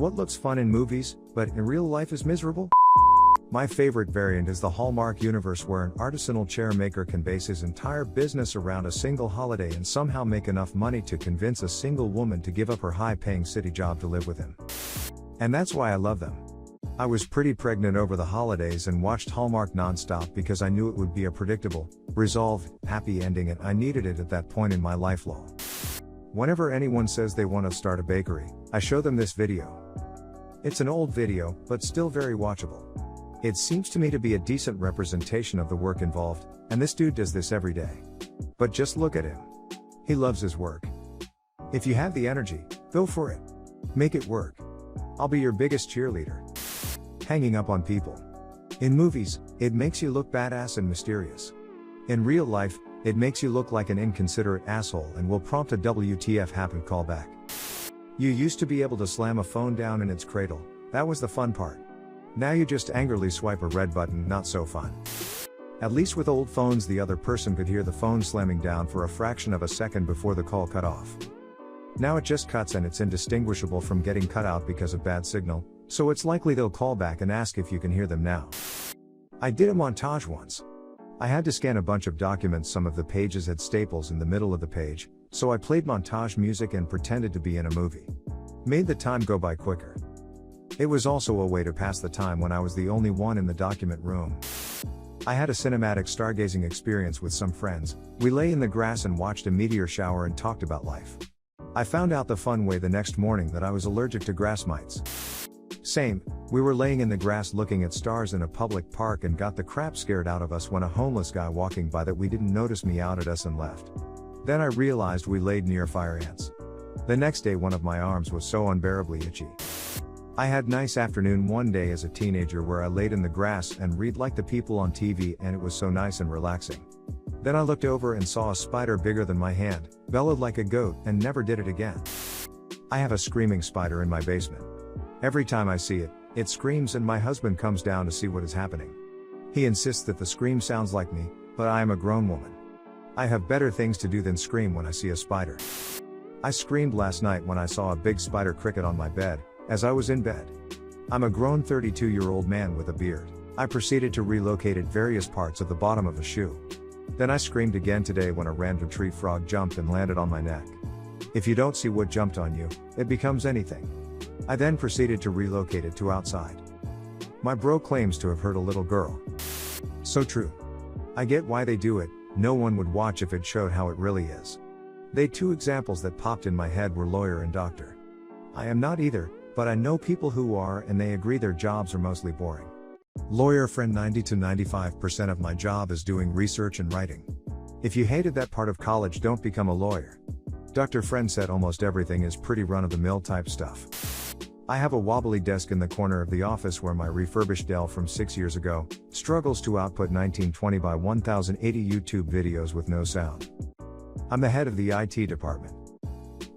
What looks fun in movies, but in real life is miserable? My favorite variant is the Hallmark universe, where an artisanal chair maker can base his entire business around a single holiday and somehow make enough money to convince a single woman to give up her high-paying city job to live with him. And that's why I love them. I was pretty pregnant over the holidays and watched Hallmark nonstop because I knew it would be a predictable, resolved, happy ending, and I needed it at that point in my life. Whenever anyone says they want to start a bakery, I show them this video. It's an old video, but still very watchable. It seems to me to be a decent representation of the work involved, and this dude does this every day. But just look at him. He loves his work. If you have the energy, go for it. Make it work. I'll be your biggest cheerleader. Hanging up on people. In movies, it makes you look badass and mysterious. In real life, it makes you look like an inconsiderate asshole and will prompt a WTF happened callback. You used to be able to slam a phone down in its cradle. That was the fun part. Now you just angrily swipe a red button, not so fun. At least with old phones, the other person could hear the phone slamming down for a fraction of a second before the call cut off. Now it just cuts and it's indistinguishable from getting cut out because of bad signal, so it's likely they'll call back and ask if you can hear them now. I did a montage once. I had to scan a bunch of documents. Some of the pages had staples in the middle of the page, so I played montage music and pretended to be in a movie. Made the time go by quicker. It was also a way to pass the time when I was the only one in the document room. I had a cinematic stargazing experience with some friends. We lay in the grass and watched a meteor shower and talked about life. I found out the fun way the next morning that I was allergic to grass mites. Same, we were laying in the grass looking at stars in a public park and got the crap scared out of us when a homeless guy walking by that we didn't notice meowed at us and left. Then I realized we laid near fire ants. The next day one of my arms was so unbearably itchy. I had nice afternoon one day as a teenager where I laid in the grass and read like the people on TV, and it was so nice and relaxing. Then I looked over and saw a spider bigger than my hand, bellowed like a goat, and never did it again. I have a screaming spider in my basement. Every time I see it, it screams and my husband comes down to see what is happening. He insists that the scream sounds like me, but I am a grown woman. I have better things to do than scream when I see a spider. I screamed last night when I saw a big spider cricket on my bed, as I was in bed. I'm a grown 32-year-old man with a beard. I proceeded to relocate at various parts of the bottom of a shoe. Then I screamed again today when a random tree frog jumped and landed on my neck. If you don't see what jumped on you, it becomes anything. I then proceeded to relocate it to outside. My bro claims to have hurt a little girl. So true. I get why they do it. No one would watch if it showed how it really is. The two examples that popped in my head were lawyer and doctor. I am not either, but I know people who are, and they agree their jobs are mostly boring. Lawyer friend: 90 to 95% of my job is doing research and writing. If you hated that part of college, don't become a lawyer. Doctor friend said almost everything is pretty run-of-the-mill type stuff. I have a wobbly desk in the corner of the office where my refurbished Dell from 6 years ago struggles to output 1920 by 1080 YouTube videos with no sound. I'm the head of the IT department.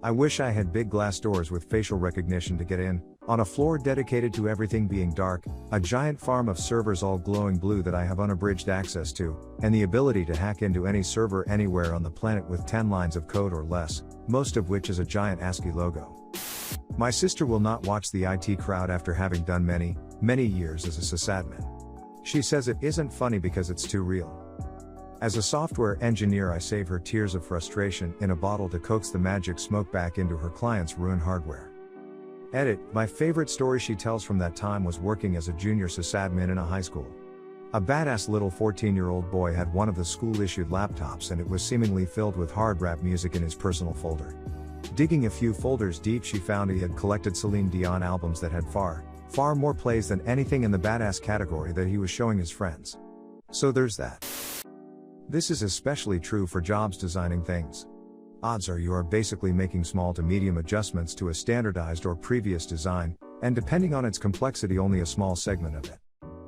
I wish I had big glass doors with facial recognition to get in, on a floor dedicated to everything being dark, a giant farm of servers all glowing blue that I have unabridged access to, and the ability to hack into any server anywhere on the planet with 10 lines of code or less, most of which is a giant ASCII logo. My sister will not watch the IT crowd after having done many years as a sysadmin. She says it isn't funny because it's too real. As a software engineer, I save her tears of frustration in a bottle to coax the magic smoke back into her clients' ruined hardware. Edit: my favorite story she tells from that time was working as a junior sysadmin in a high school. A badass little 14-year-old boy had one of the school-issued laptops and it was seemingly filled with hard rap music in his personal folder. Digging a few folders deep, she found he had collected Celine Dion albums that had far more plays than anything in the badass category that he was showing his friends. So there's that. This is especially true for jobs designing things. Odds are you are basically making small to medium adjustments to a standardized or previous design, and depending on its complexity, only a small segment of it.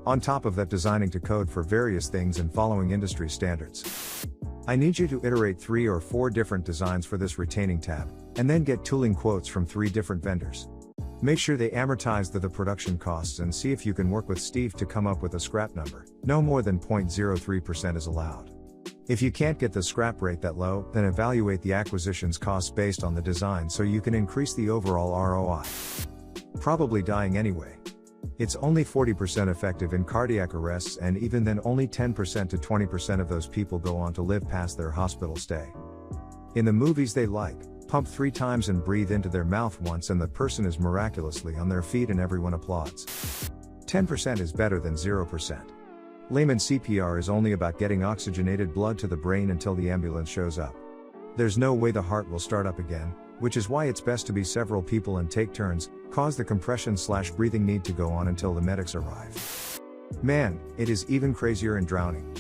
On top of that, designing to code for various things and following industry standards. I need you to iterate 3 or 4 different designs for this retaining tab, and then get tooling quotes from 3 different vendors. Make sure they amortize the production costs and see if you can work with Steve to come up with a scrap number. No more than 0.03% is allowed. If you can't get the scrap rate that low, then evaluate the acquisitions costs based on the design so you can increase the overall ROI. Probably dying anyway. It's only 40% effective in cardiac arrests, and even then only 10% to 20% of those people go on to live past their hospital stay. In the movies they like, pump 3 times and breathe into their mouth once and the person is miraculously on their feet and everyone applauds. 10% is better than 0%. Layman CPR is only about getting oxygenated blood to the brain until the ambulance shows up. There's no way the heart will start up again, which is why it's best to be several people and take turns, cause the compression/breathing need to go on until the medics arrive. Man, it is even crazier in drowning.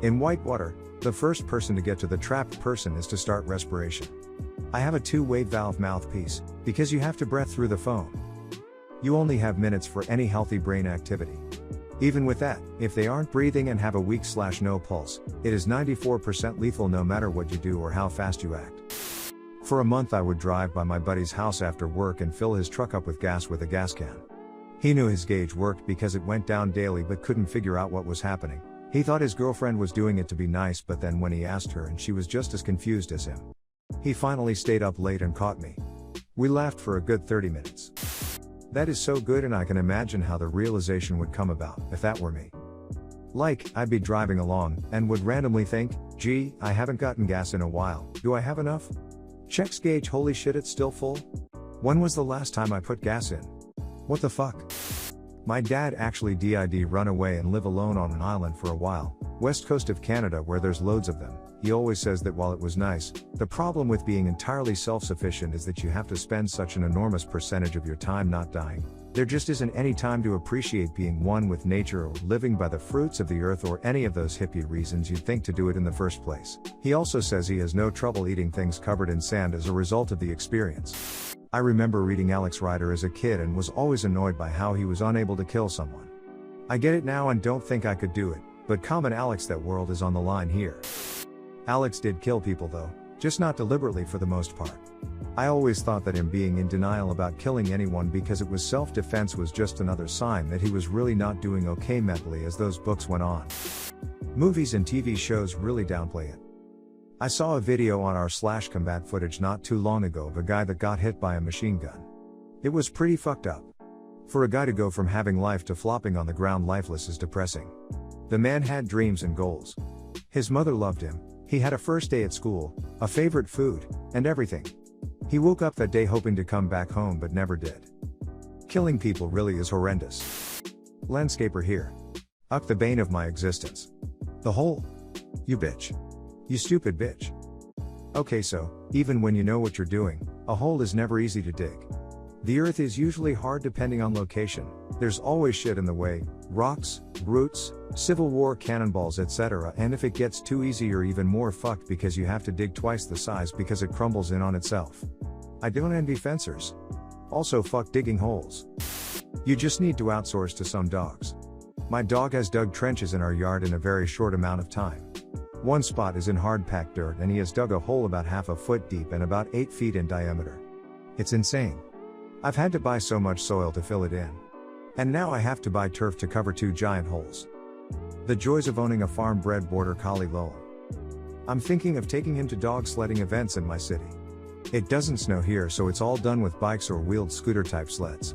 In whitewater, the first person to get to the trapped person is to start respiration. I have a 2-way valve mouthpiece, because you have to breathe through the foam. You only have minutes for any healthy brain activity. Even with that, if they aren't breathing and have a weak/no pulse, it is 94% lethal no matter what you do or how fast you act. For a month I would drive by my buddy's house after work and fill his truck up with gas with a gas can. He knew his gauge worked because it went down daily but couldn't figure out what was happening. He thought his girlfriend was doing it to be nice, but then when he asked her and she was just as confused as him. He finally stayed up late and caught me. We laughed for a good 30 minutes. That is so good, and I can imagine how the realization would come about if that were me. Like, I'd be driving along and would randomly think, gee, I haven't gotten gas in a while, do I have enough? Checks gauge, holy shit, it's still full? When was the last time I put gas in? What the fuck? My dad actually did run away and live alone on an island for a while, west coast of Canada, where there's loads of them. He always says that while it was nice, the problem with being entirely self-sufficient is that you have to spend such an enormous percentage of your time not dying. There just isn't any time to appreciate being one with nature or living by the fruits of the earth or any of those hippie reasons you'd think to do it in the first place. He also says he has no trouble eating things covered in sand as a result of the experience. I remember reading Alex Rider as a kid and was always annoyed by how he was unable to kill someone. I get it now and don't think I could do it, but come on Alex, that world is on the line here. Alex did kill people though, just not deliberately for the most part. I always thought that him being in denial about killing anyone because it was self-defense was just another sign that he was really not doing okay mentally as those books went on. Movies and TV shows really downplay it. I saw a video on r/combat footage not too long ago of a guy that got hit by a machine gun. It was pretty fucked up. For a guy to go from having life to flopping on the ground lifeless is depressing. The man had dreams and goals. His mother loved him, he had a first day at school, a favorite food, and everything. He woke up that day hoping to come back home but never did. Killing people really is horrendous. Landscaper here. Uck, the bane of my existence. The hole. You bitch. You stupid bitch. Okay, so, even when you know what you're doing, a hole is never easy to dig. The earth is usually hard depending on location, there's always shit in the way, rocks, roots, civil war cannonballs etc. And if it gets too easy you're even more fucked because you have to dig twice the size because it crumbles in on itself. I don't envy fencers. Also fuck digging holes. You just need to outsource to some dogs. My dog has dug trenches in our yard in a very short amount of time. One spot is in hard-packed dirt and he has dug a hole about half a foot deep and about 8 feet in diameter. It's insane. I've had to buy so much soil to fill it in. And now I have to buy turf to cover 2 giant holes. The joys of owning a farm-bred border collie lol. I'm thinking of taking him to dog sledding events in my city. It doesn't snow here, so it's all done with bikes or wheeled scooter-type sleds.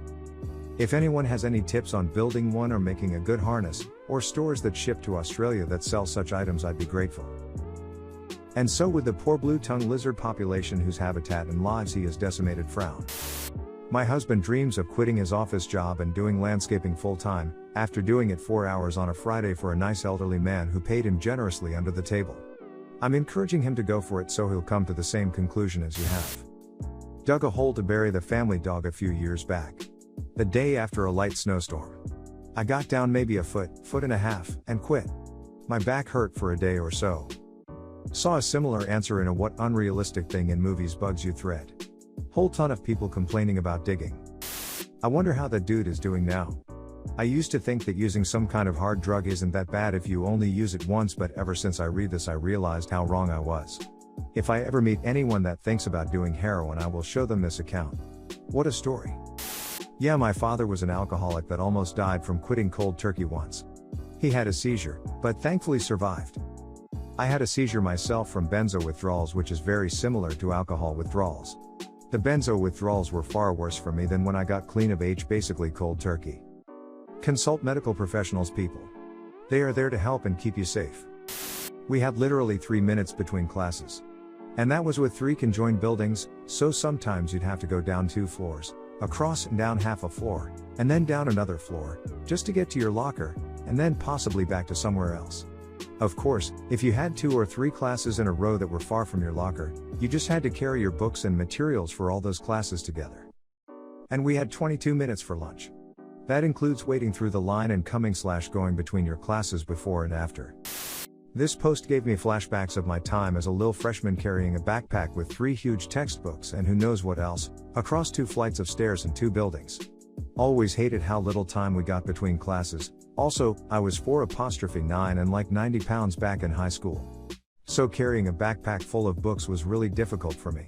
If anyone has any tips on building one or making a good harness, or stores that ship to Australia that sell such items, I'd be grateful. And so would the poor blue-tongued lizard population whose habitat and lives he has decimated frown. My husband dreams of quitting his office job and doing landscaping full-time, after doing it 4 hours on a Friday for a nice elderly man who paid him generously under the table. I'm encouraging him to go for it so he'll come to the same conclusion as you have. Dug a hole to bury the family dog a few years back. The day after a light snowstorm. I got down maybe a foot and a half, and quit. My back hurt for a day or so. Saw a similar answer in a what unrealistic thing in movies bugs you thread. Whole ton of people complaining about digging. I wonder how that dude is doing now. I used to think that using some kind of hard drug isn't that bad if you only use it once, but ever since I read this I realized how wrong I was. If I ever meet anyone that thinks about doing heroin I will show them this account. What a story. Yeah, my father was an alcoholic that almost died from quitting cold turkey once. He had a seizure, but thankfully survived. I had a seizure myself from benzo withdrawals, which is very similar to alcohol withdrawals. The benzo withdrawals were far worse for me than when I got clean of H, basically cold turkey. Consult medical professionals, people. They are there to help and keep you safe. We had literally 3 minutes between classes. And that was with 3 conjoined buildings, so sometimes you'd have to go down 2 floors, across and down half a floor, and then down another floor, just to get to your locker, and then possibly back to somewhere else. Of course, if you had 2 or 3 classes in a row that were far from your locker, you just had to carry your books and materials for all those classes together. And we had 22 minutes for lunch. That includes waiting through the line and coming/going between your classes before and after. This post gave me flashbacks of my time as a lil freshman carrying a backpack with 3 huge textbooks and who knows what else, across 2 flights of stairs and 2 buildings. Always hated how little time we got between classes. Also, I was 4'9" and like 90 pounds back in high school. So carrying a backpack full of books was really difficult for me.